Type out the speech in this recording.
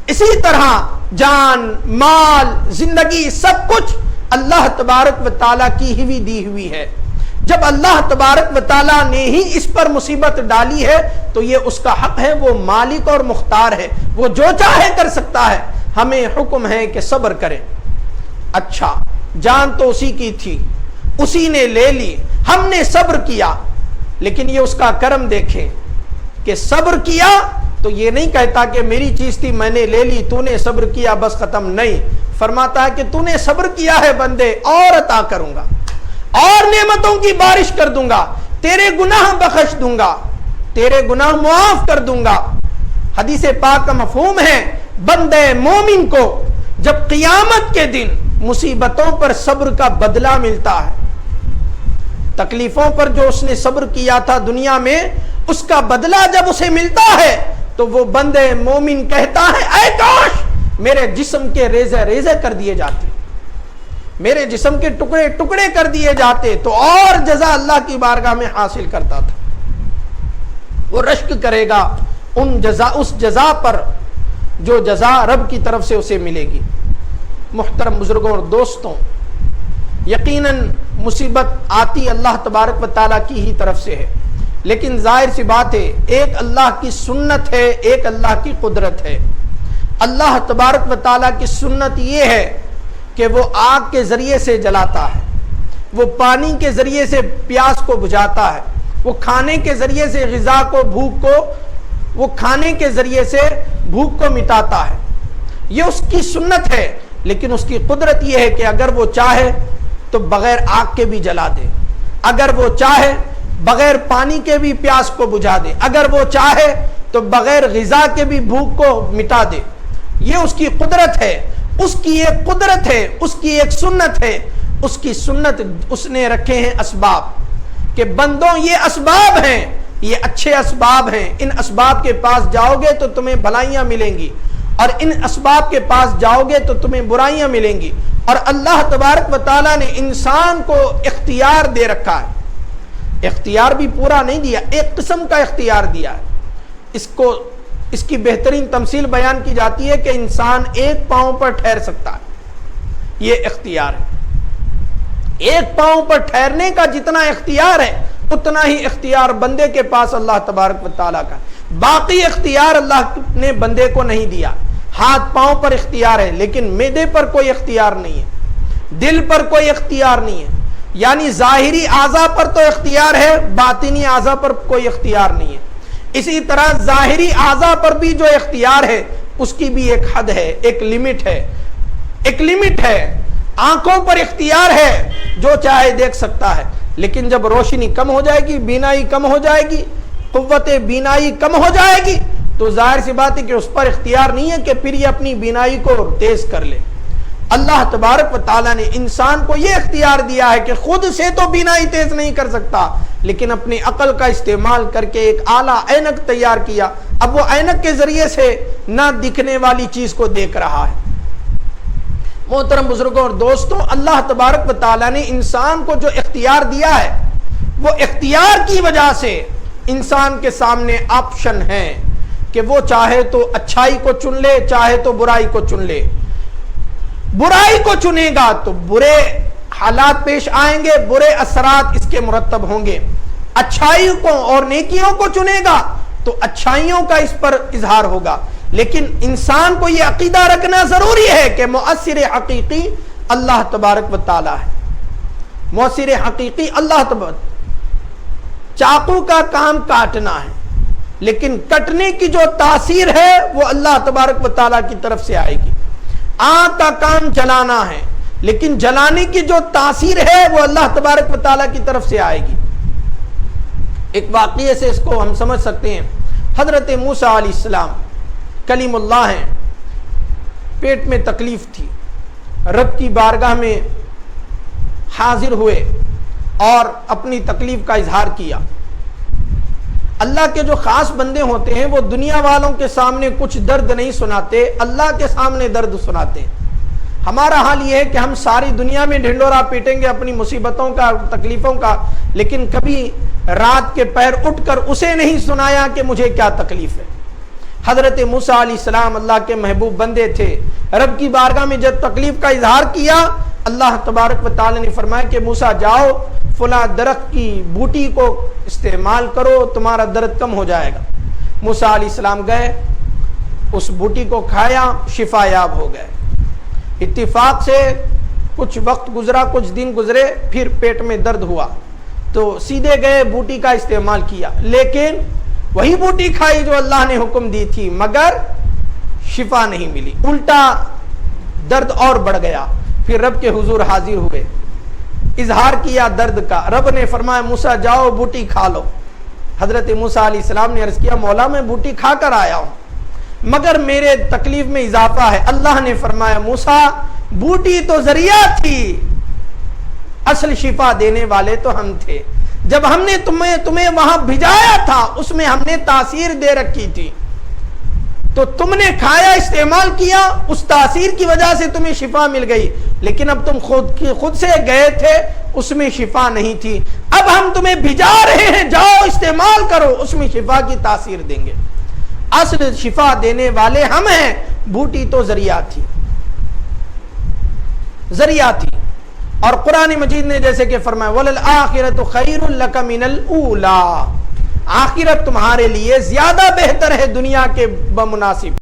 اسی طرح جان، مال، زندگی، سب کچھ اللہ تبارک و تعالیٰ کی ہی دی ہوئی ہے۔ جب اللہ تبارک و تعالیٰ نے ہی اس پر مصیبت ڈالی ہے تو یہ اس کا حق ہے، وہ مالک اور مختار ہے، وہ جو چاہے کر سکتا ہے۔ ہمیں حکم ہے کہ صبر کریں۔ اچھا، جان تو اسی کی تھی، اسی نے لے لی، ہم نے صبر کیا، لیکن یہ اس کا کرم دیکھیں کہ صبر کیا تو یہ نہیں کہتا کہ میری چیز تھی میں نے لے لی، تو نے صبر کیا بس ختم، نہیں، فرماتا ہے کہ تو نے صبر کیا ہے بندے، اور عطا کروں گا، اور نعمتوں کی بارش کر دوں گا، تیرے گناہ بخش دوں گا، تیرے گناہ معاف کر دوں گا۔ حدیث پاک کا مفہوم ہے بندے مومن کو جب قیامت کے دن مصیبتوں پر صبر کا بدلہ ملتا ہے، تکلیفوں پر جو اس نے صبر کیا تھا دنیا میں، اس کا بدلہ جب اسے ملتا ہے تو وہ بندے مومن کہتا ہے اے کاش میرے جسم کے ریزے ریزے کر دیے جاتے، میرے جسم کے ٹکڑے ٹکڑے کر دیے جاتے تو اور جزا اللہ کی بارگاہ میں حاصل کرتا تھا۔ وہ رشک کرے گا اس جزا پر جو جزا رب کی طرف سے اسے ملے گی۔ محترم بزرگوں اور دوستوں، یقیناً مصیبت آتی اللہ تبارک و تعالیٰ کی ہی طرف سے ہے، لیکن ظاہر سی بات ہے ایک اللہ کی سنت ہے، ایک اللہ کی قدرت ہے۔ اللہ تبارک و تعالیٰ کی سنت یہ ہے کہ وہ آگ کے ذریعے سے جلاتا ہے، وہ پانی کے ذریعے سے پیاس کو بجھاتا ہے، وہ کھانے کے ذریعے سے غذا کو وہ کھانے کے ذریعے سے بھوک کو مٹاتا ہے۔ یہ اس کی سنت ہے، لیکن اس کی قدرت یہ ہے کہ اگر وہ چاہے تو بغیر آگ کے بھی جلا دے، اگر وہ چاہے بغیر پانی کے بھی پیاس کو بجھا دے، اگر وہ چاہے تو بغیر غذا کے بھی بھوک کو مٹا دے۔ یہ اس کی قدرت ہے، اس کی ایک قدرت ہے، اس کی ایک سنت ہے۔ اس کی سنت اس نے رکھے ہیں اسباب کہ بندوں یہ اسباب ہیں، یہ اچھے اسباب ہیں، ان اسباب کے پاس جاؤ گے تو تمہیں بھلائیاں ملیں گی، اور ان اسباب کے پاس جاؤ گے تو تمہیں برائیاں ملیں گی۔ اور اللہ تبارک و تعالیٰ نے انسان کو اختیار دے رکھا ہے، اختیار بھی پورا نہیں دیا، ایک قسم کا اختیار دیا ہے۔ اس کی بہترین تمثیل بیان کی جاتی ہے کہ انسان ایک پاؤں پر ٹھہر سکتا ہے، یہ اختیار ہے۔ ایک پاؤں پر ٹھہرنے کا جتنا اختیار ہے اتنا ہی اختیار بندے کے پاس اللہ تبارک و تعالیٰ کا، باقی اختیار اللہ نے بندے کو نہیں دیا۔ ہاتھ پاؤں پر اختیار ہے لیکن معدے پر کوئی اختیار نہیں ہے، دل پر کوئی اختیار نہیں ہے، یعنی ظاہری اعضاء پر تو اختیار ہے، باطنی اعضاء پر کوئی اختیار نہیں ہے۔ اسی طرح ظاہری اعضاء پر بھی جو اختیار ہے اس کی بھی ایک حد ہے، ایک لمٹ ہے، ایک لمٹ ہے۔ آنکھوں پر اختیار ہے، جو چاہے دیکھ سکتا ہے، لیکن جب روشنی کم ہو جائے گی، بینائی کم ہو جائے گی، قوت بینائی کم ہو جائے گی تو ظاہر سی بات ہے کہ اس پر اختیار نہیں ہے کہ پھر یہ اپنی بینائی کو تیز کر لے۔ اللہ تبارک و تعالیٰ نے انسان کو یہ اختیار دیا ہے کہ خود سے تو بینائی تیز نہیں کر سکتا، لیکن اپنی عقل کا استعمال کر کے ایک اعلیٰ اینک تیار کیا، اب وہ اینک کے ذریعے سے نہ دکھنے والی چیز کو دیکھ رہا ہے۔ محترم بزرگوں اور دوستوں، اللہ تبارک و تعالیٰ نے انسان کو جو اختیار دیا ہے وہ اختیار کی وجہ سے انسان کے سامنے آپشن ہے کہ وہ چاہے تو اچھائی کو چن لے، چاہے تو برائی کو چن لے۔ برائی کو چنے گا تو برے حالات پیش آئیں گے، برے اثرات اس کے مرتب ہوں گے۔ اچھائی کو اور نیکیوں کو چنے گا تو اچھائیوں کا اس پر اظہار ہوگا۔ لیکن انسان کو یہ عقیدہ رکھنا ضروری ہے کہ مؤثر حقیقی اللہ تبارک و تعالی ہے، مؤثر حقیقی اللہ تبارک۔ چاقو کا کام کاٹنا ہے، لیکن کٹنے کی جو تاثیر ہے وہ اللہ تبارک و تعالی کی طرف سے آئے گی۔ آگ کا کام جلانا ہے، لیکن جلانے کی جو تاثیر ہے وہ اللہ تبارک و تعالی کی طرف سے آئے گی۔ ایک واقعے سے اس کو ہم سمجھ سکتے ہیں۔ حضرت موسیٰ علیہ السلام کلیم اللہ ہیں، پیٹ میں تکلیف تھی، رب کی بارگاہ میں حاضر ہوئے اور اپنی تکلیف کا اظہار کیا۔ اللہ کے جو خاص بندے ہوتے ہیں وہ دنیا والوں کے سامنے کچھ درد نہیں سناتے، اللہ کے سامنے درد سناتے ہیں۔ ہمارا حال یہ ہے کہ ہم ساری دنیا میں ڈھنڈورا پیٹیں گے اپنی مصیبتوں کا، تکلیفوں کا، لیکن کبھی رات کے پہر اٹھ کر اسے نہیں سنایا کہ مجھے کیا تکلیف ہے، حضرت موسیٰ علیہ السلام اللہ کے محبوب بندے تھے، رب کی بارگاہ میں جب تکلیف کا اظہار کیا، اللہ تبارک و تعالی نے فرمایا کہ موسیٰ جاؤ فلاں درخت کی بوٹی کو استعمال کرو، تمہارا درد کم ہو جائے گا۔ موسیٰ علیہ السلام گئے، اس بوٹی کو کھایا، شفا یاب ہو گئے۔ اتفاق سے کچھ وقت گزرا، کچھ دن گزرے، پھر پیٹ میں درد ہوا تو سیدھے گئے بوٹی کا استعمال کیا، لیکن وہی بوٹی کھائی جو اللہ نے حکم دی تھی، مگر شفا نہیں ملی، الٹا درد اور بڑھ گیا۔ پھر رب کے حضور حاضر ہوئے، اظہار کیا درد کا، رب نے فرمایا موسیٰ جاؤ بوٹی کھا لو۔ حضرت موسیٰ علیہ السلام نے عرض کیا مولا میں بوٹی کھا کر آیا ہوں مگر میرے تکلیف میں اضافہ ہے۔ اللہ نے فرمایا موسیٰ بوٹی تو ذریعہ تھی، اصل شفا دینے والے تو ہم تھے۔ جب ہم نے تمہیں وہاں بھجایا تھا اس میں ہم نے تاثیر دے رکھی تھی، تو تم نے کھایا، استعمال کیا، اس تاثیر کی وجہ سے تمہیں شفا مل گئی، لیکن اب تم خود سے گئے تھے، اس میں شفا نہیں تھی، اب ہم تمہیں بھجا رہے ہیں، جاؤ استعمال کرو، اس میں شفا کی تاثیر دیں گے۔ اصل شفا دینے والے ہم ہیں، بوٹی تو ذریعہ تھی، ذریعہ تھی۔ اور قرآن مجید نے جیسے کہ فرمایا وَلَلْآخِرَةُ خَيْرٌ لَكَ مِنَ الْأُولَىٰ، آخرت تمہارے لیے زیادہ بہتر ہے دنیا کے بمناسب۔